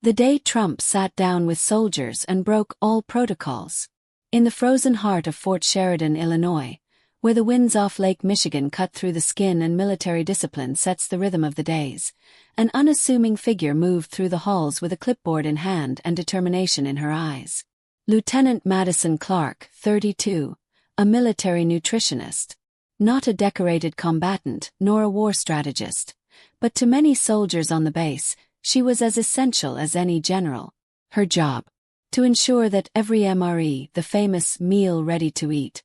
The day Trump sat down with soldiers and broke all protocols. In the frozen heart of Fort Sheridan, Illinois, where the winds off Lake Michigan cut through the skin and military discipline sets the rhythm of the days, an unassuming figure moved through the halls with a clipboard in hand and determination in her eyes. Lieutenant Madison Clarke, 32, a military nutritionist. Not a decorated combatant nor a war strategist, but to many soldiers on the base, she was as essential as any general. Her job: to ensure that every MRE, the famous meal ready to eat,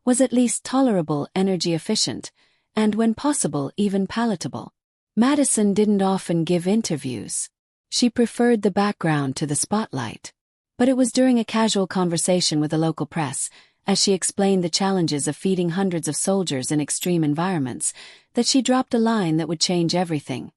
was at least tolerable, energy efficient, and when possible even palatable. Madison didn't often give interviews. She preferred the background to the spotlight. But it was during a casual conversation with the local press, as she explained the challenges of feeding hundreds of soldiers in extreme environments, that she dropped a line that would change everything.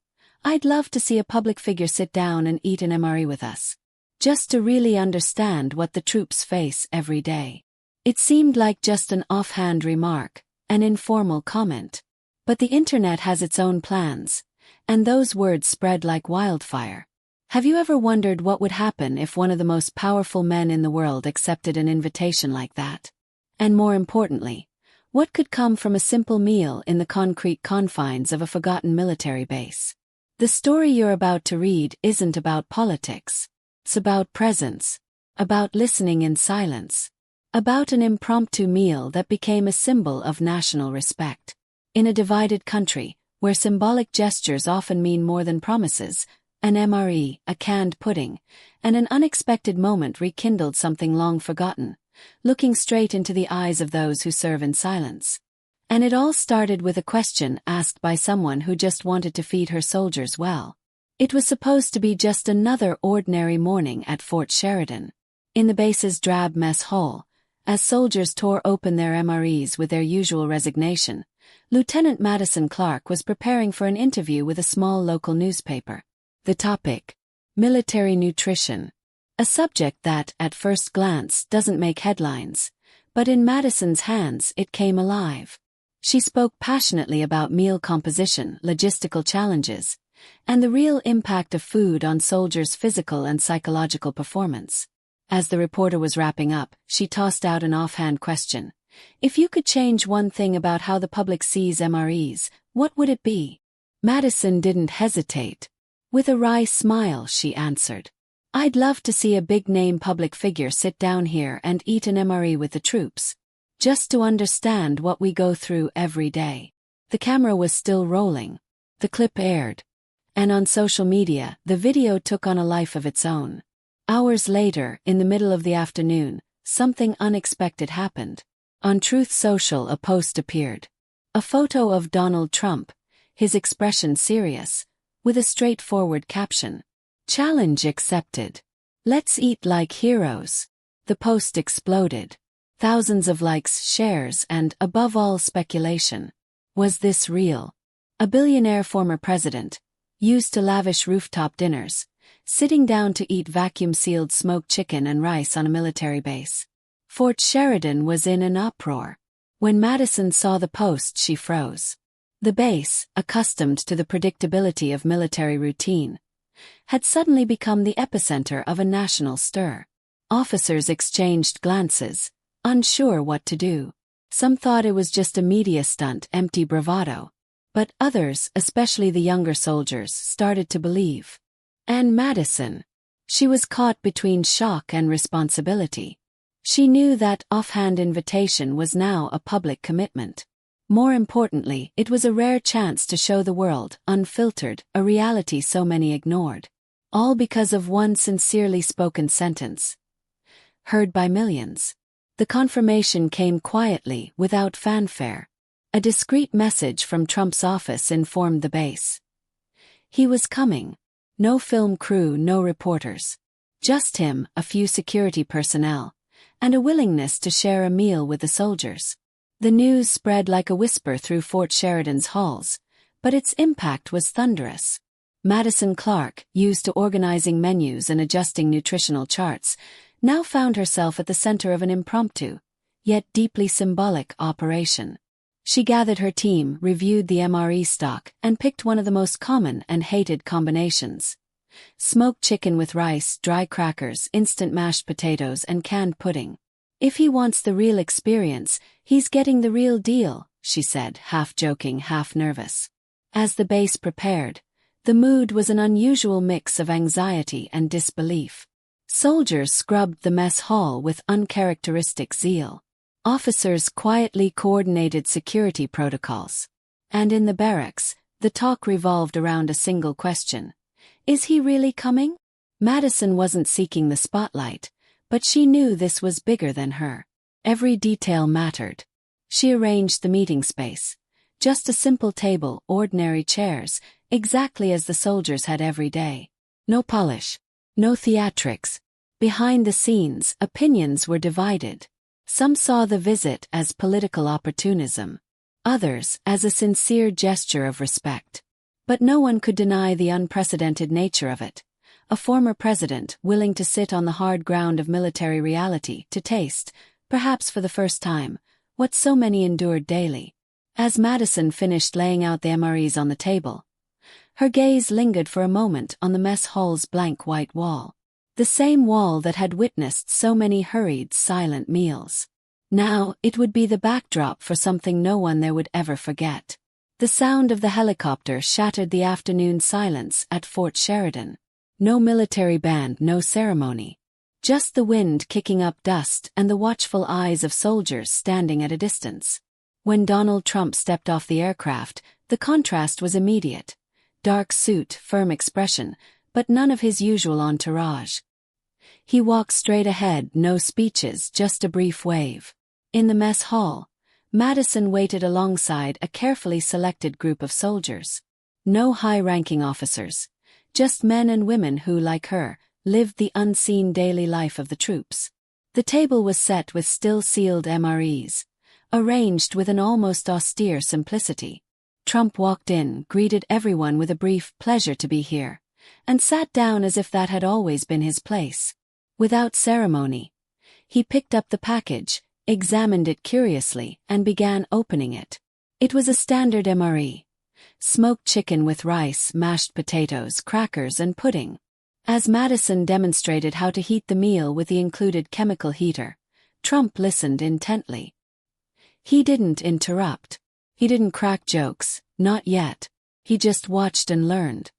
"I'd love to see a public figure sit down and eat an MRE with us, just to really understand what the troops face every day." It seemed like just an offhand remark, an informal comment. But the internet has its own plans, and those words spread like wildfire. Have you ever wondered what would happen if one of the most powerful men in the world accepted an invitation like that? And more importantly, what could come from a simple meal in the concrete confines of a forgotten military base? The story you're about to read isn't about politics. It's about presence, about listening in silence, about an impromptu meal that became a symbol of national respect. In a divided country, where symbolic gestures often mean more than promises, an MRE, a canned pudding, and an unexpected moment rekindled something long forgotten, looking straight into the eyes of those who serve in silence. And it all started with a question asked by someone who just wanted to feed her soldiers well. It was supposed to be just another ordinary morning at Fort Sheridan. In the base's drab mess hall, as soldiers tore open their MREs with their usual resignation, Lieutenant Madison Clarke was preparing for an interview with a small local newspaper. The topic: military nutrition. A subject that, at first glance, doesn't make headlines, but in Madison's hands it came alive. She spoke passionately about meal composition, logistical challenges, and the real impact of food on soldiers' physical and psychological performance. As the reporter was wrapping up, she tossed out an offhand question. "If you could change one thing about how the public sees MREs, what would it be?" Madison didn't hesitate. With a wry smile, she answered, "I'd love to see a big-name public figure sit down here and eat an MRE with the troops, just to understand what we go through every day." The camera was still rolling. The clip aired. And on social media, the video took on a life of its own. Hours later, in the middle of the afternoon, something unexpected happened. On Truth Social, a post appeared. A photo of Donald Trump, his expression serious, with a straightforward caption: "Challenge accepted. Let's eat like heroes." The post exploded. Thousands of likes, shares, and, above all, speculation. Was this real? A billionaire former president, used to lavish rooftop dinners, sitting down to eat vacuum-sealed smoked chicken and rice on a military base. Fort Sheridan was in an uproar. When Madison saw the post, she froze. The base, accustomed to the predictability of military routine, had suddenly become the epicenter of a national stir. Officers exchanged glances, unsure what to do. Some thought it was just a media stunt, empty bravado. But others, especially the younger soldiers, started to believe. And Madison. She was caught between shock and responsibility. She knew that offhand invitation was now a public commitment. More importantly, it was a rare chance to show the world, unfiltered, a reality so many ignored. All because of one sincerely spoken sentence, heard by millions. The confirmation came quietly, without fanfare. A discreet message from Trump's office informed the base. He was coming. No film crew, no reporters. Just him, a few security personnel, and a willingness to share a meal with the soldiers. The news spread like a whisper through Fort Sheridan's halls, but its impact was thunderous. Madison Clarke, used to organizing menus and adjusting nutritional charts, now found herself at the center of an impromptu, yet deeply symbolic operation. She gathered her team, reviewed the MRE stock, and picked one of the most common and hated combinations: Smoked chicken with rice, dry crackers, instant mashed potatoes, and canned pudding. If he wants the real experience, he's getting the real deal, she said, half joking, half nervous. As the base prepared, the mood was an unusual mix of anxiety and disbelief. Soldiers scrubbed the mess hall with uncharacteristic zeal. Officers quietly coordinated security protocols. And in the barracks, the talk revolved around a single question. Is he really coming? Madison wasn't seeking the spotlight, but she knew this was bigger than her. Every detail mattered. She arranged the meeting space. Just a simple table, ordinary chairs, exactly as the soldiers had every day. No polish. No theatrics. Behind the scenes, opinions were divided. Some saw the visit as political opportunism. Others as a sincere gesture of respect. But no one could deny the unprecedented nature of it. A former president willing to sit on the hard ground of military reality to taste, perhaps for the first time, what so many endured daily. As Madison finished laying out the MREs on the table, her gaze lingered for a moment on the mess hall's blank white wall. The same wall that had witnessed so many hurried, silent meals. Now, it would be the backdrop for something no one there would ever forget. The sound of the helicopter shattered the afternoon silence at Fort Sheridan. No military band, no ceremony. Just the wind kicking up dust and the watchful eyes of soldiers standing at a distance. When Donald Trump stepped off the aircraft, the contrast was immediate. Dark suit, firm expression, but none of his usual entourage. He walked straight ahead, no speeches, just a brief wave. In the mess hall, Madison waited alongside a carefully selected group of soldiers. No high-ranking officers, just men and women who, like her, lived the unseen daily life of the troops. The table was set with still-sealed MREs, arranged with an almost austere simplicity. Trump walked in, greeted everyone with a brief "pleasure to be here," and sat down as if that had always been his place. Without ceremony, he picked up the package, examined it curiously, and began opening it. It was a standard MRE. Smoked chicken with rice, mashed potatoes, crackers, and pudding. As Madison demonstrated how to heat the meal with the included chemical heater, Trump listened intently. He didn't interrupt. He didn't crack jokes, not yet. He just watched and learned.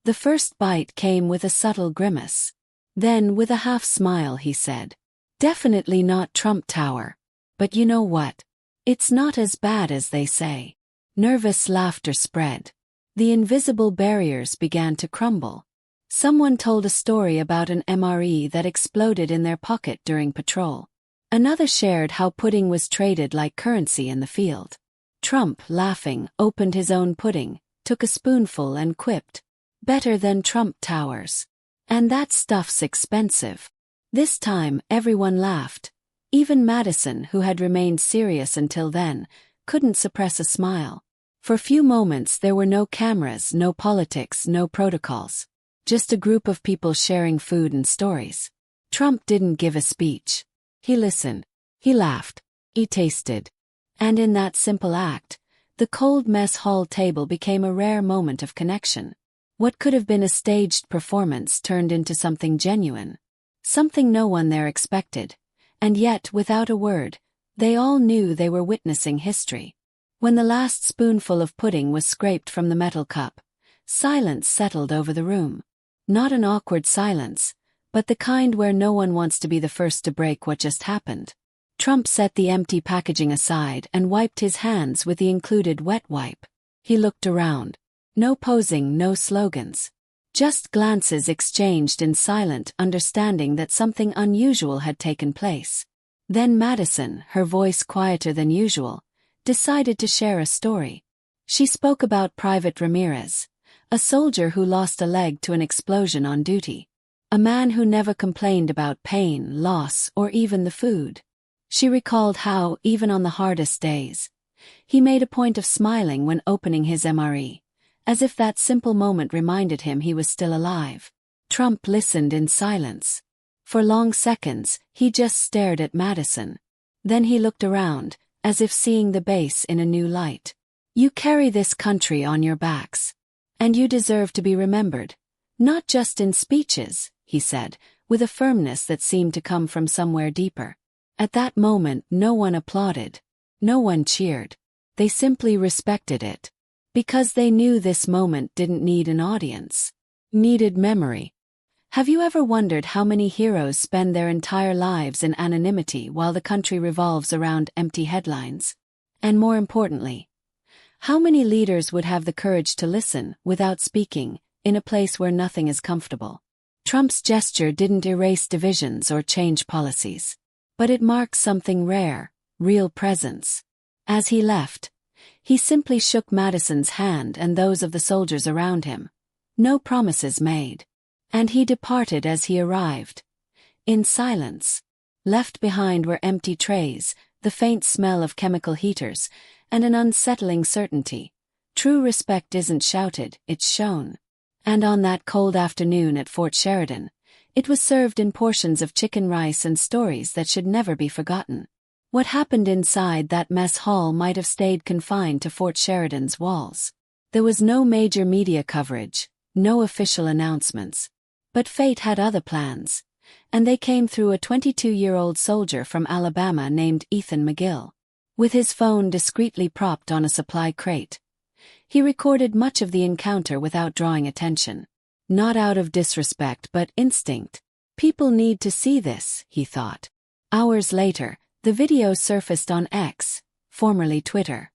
The first bite came with a subtle grimace. Then, with a half-smile, he said, "Definitely not Trump Tower. But you know what? It's not as bad as they say." Nervous laughter spread. The invisible barriers began to crumble. Someone told a story about an MRE that exploded in their pocket during patrol. Another shared how pudding was traded like currency in the field. Trump, laughing, opened his own pudding, took a spoonful and quipped, "Better than Trump Towers. And that stuff's expensive." This time, everyone laughed. Even Madison, who had remained serious until then, couldn't suppress a smile. For a few moments there were no cameras, no politics, no protocols. Just a group of people sharing food and stories. Trump didn't give a speech. He listened. He laughed. He tasted. And in that simple act, the cold mess hall table became a rare moment of connection. What could have been a staged performance turned into something genuine. Something no one there expected. And yet, without a word, they all knew they were witnessing history. When the last spoonful of pudding was scraped from the metal cup, silence settled over the room. Not an awkward silence, but the kind where no one wants to be the first to break what just happened. Trump set the empty packaging aside and wiped his hands with the included wet wipe. He looked around. No posing, no slogans. Just glances exchanged in silent understanding that something unusual had taken place. Then Madison, her voice quieter than usual, decided to share a story. She spoke about Private Ramirez, a soldier who lost a leg to an explosion on duty. A man who never complained about pain, loss, or even the food. She recalled how, even on the hardest days, he made a point of smiling when opening his MRE, as if that simple moment reminded him he was still alive. Trump listened in silence. For long seconds, he just stared at Madison. Then he looked around, as if seeing the base in a new light. "You carry this country on your backs. And you deserve to be remembered. Not just in speeches, he said, with a firmness that seemed to come from somewhere deeper. At that moment, no one applauded. No one cheered. They simply respected it. Because they knew this moment didn't need an audience. Needed memory. Have you ever wondered how many heroes spend their entire lives in anonymity while the country revolves around empty headlines? And more importantly, how many leaders would have the courage to listen, without speaking, in a place where nothing is comfortable? Trump's gesture didn't erase divisions or change policies. But it marks something rare, real presence. As he left, he simply shook Madison's hand and those of the soldiers around him. No promises made. And he departed as he arrived. In silence. Left behind were empty trays, the faint smell of chemical heaters, and an unsettling certainty. True respect isn't shouted, it's shown. And on that cold afternoon at Fort Sheridan, it was served in portions of chicken rice and stories that should never be forgotten. What happened inside that mess hall might have stayed confined to Fort Sheridan's walls. There was no major media coverage, no official announcements. But fate had other plans, and they came through a 22-year-old soldier from Alabama named Ethan McGill. With his phone discreetly propped on a supply crate, he recorded much of the encounter without drawing attention. Not out of disrespect but instinct. People need to see this, he thought. Hours later, the video surfaced on X, formerly Twitter.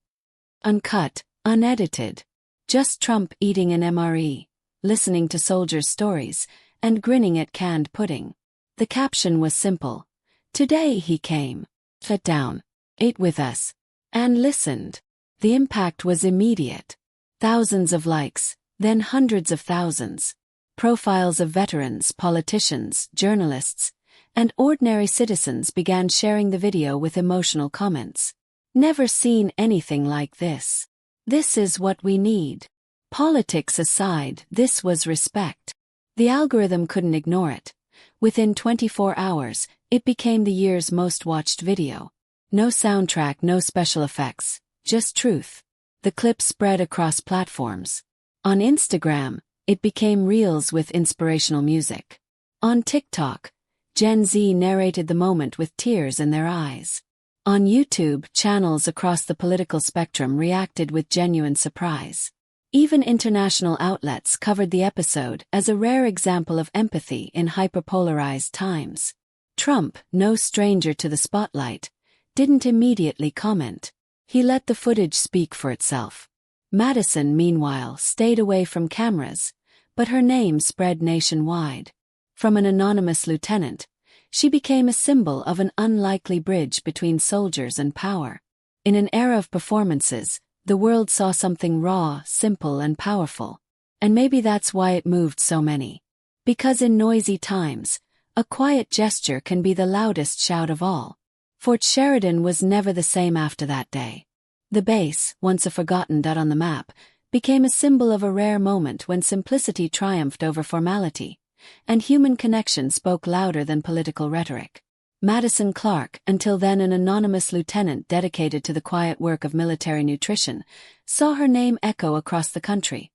Uncut, unedited. Just Trump eating an MRE, listening to soldiers' stories, and grinning at canned pudding. The caption was simple. Today he came, sat down, ate with us, and listened. The impact was immediate. Thousands of likes, then hundreds of thousands. Profiles of veterans, politicians, journalists, and ordinary citizens began sharing the video with emotional comments. Never seen anything like this. This is what we need. Politics aside, this was respect. The algorithm couldn't ignore it. Within 24 hours, it became the year's most watched video. No soundtrack, no special effects, just truth. The clip spread across platforms. On Instagram, it became Reels with inspirational music. On TikTok, Gen Z narrated the moment with tears in their eyes. On YouTube, channels across the political spectrum reacted with genuine surprise. Even international outlets covered the episode as a rare example of empathy in hyperpolarized times. Trump, no stranger to the spotlight, didn't immediately comment. He let the footage speak for itself. Madison, meanwhile, stayed away from cameras, but her name spread nationwide. From an anonymous lieutenant, she became a symbol of an unlikely bridge between soldiers and power. In an era of performances, the world saw something raw, simple, and powerful. And maybe that's why it moved so many. Because in noisy times, a quiet gesture can be the loudest shout of all. Fort Sheridan was never the same after that day. The base, once a forgotten dot on the map, became a symbol of a rare moment when simplicity triumphed over formality, and human connection spoke louder than political rhetoric. Madison Clarke, until then an anonymous lieutenant dedicated to the quiet work of military nutrition, saw her name echo across the country,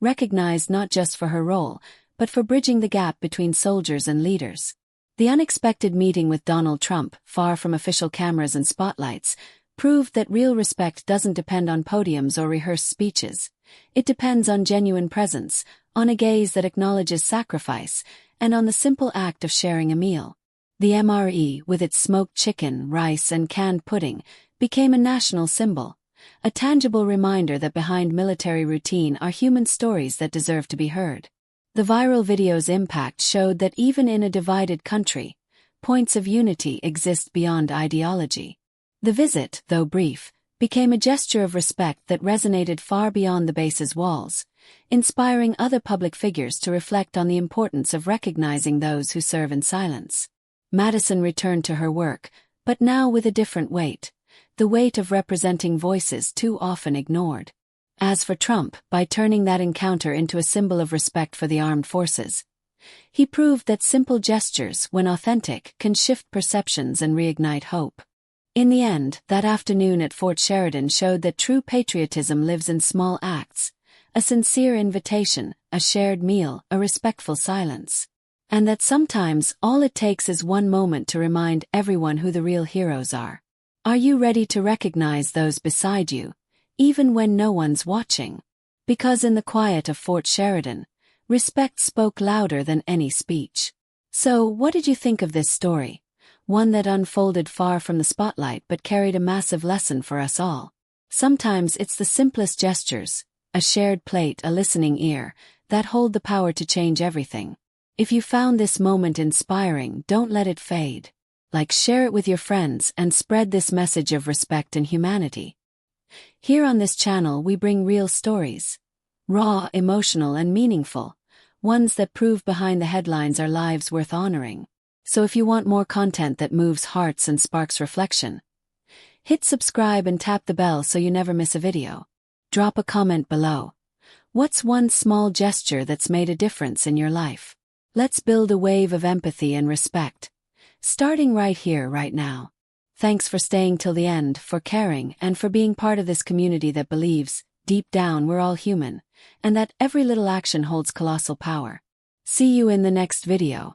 recognized not just for her role, but for bridging the gap between soldiers and leaders. The unexpected meeting with Donald Trump, far from official cameras and spotlights, proved that real respect doesn't depend on podiums or rehearsed speeches. It depends on genuine presence, on a gaze that acknowledges sacrifice, and on the simple act of sharing a meal. The MRE, with its smoked chicken, rice, and canned pudding, became a national symbol, a tangible reminder that behind military routine are human stories that deserve to be heard. The viral video's impact showed that even in a divided country, points of unity exist beyond ideology. The visit, though brief, became a gesture of respect that resonated far beyond the base's walls, inspiring other public figures to reflect on the importance of recognizing those who serve in silence. Madison returned to her work, but now with a different weight, the weight of representing voices too often ignored. As for Trump, by turning that encounter into a symbol of respect for the armed forces, he proved that simple gestures, when authentic, can shift perceptions and reignite hope. In the end, that afternoon at Fort Sheridan showed that true patriotism lives in small acts, a sincere invitation, a shared meal, a respectful silence. And that sometimes all it takes is one moment to remind everyone who the real heroes are. Are you ready to recognize those beside you, even when no one's watching? Because in the quiet of Fort Sheridan, respect spoke louder than any speech. So, what did you think of this story? One that unfolded far from the spotlight but carried a massive lesson for us all. Sometimes it's the simplest gestures, a shared plate, a listening ear, that hold the power to change everything. If you found this moment inspiring, don't let it fade. Share it with your friends and spread this message of respect and humanity. Here on this channel we bring real stories. Raw, emotional and meaningful. Ones that prove behind the headlines are lives worth honoring. So if you want more content that moves hearts and sparks reflection, hit subscribe and tap the bell so you never miss a video. Drop a comment below. What's one small gesture that's made a difference in your life? Let's build a wave of empathy and respect, starting right here, right now. Thanks for staying till the end, for caring, and for being part of this community that believes, deep down, we're all human, and that every little action holds colossal power. See you in the next video.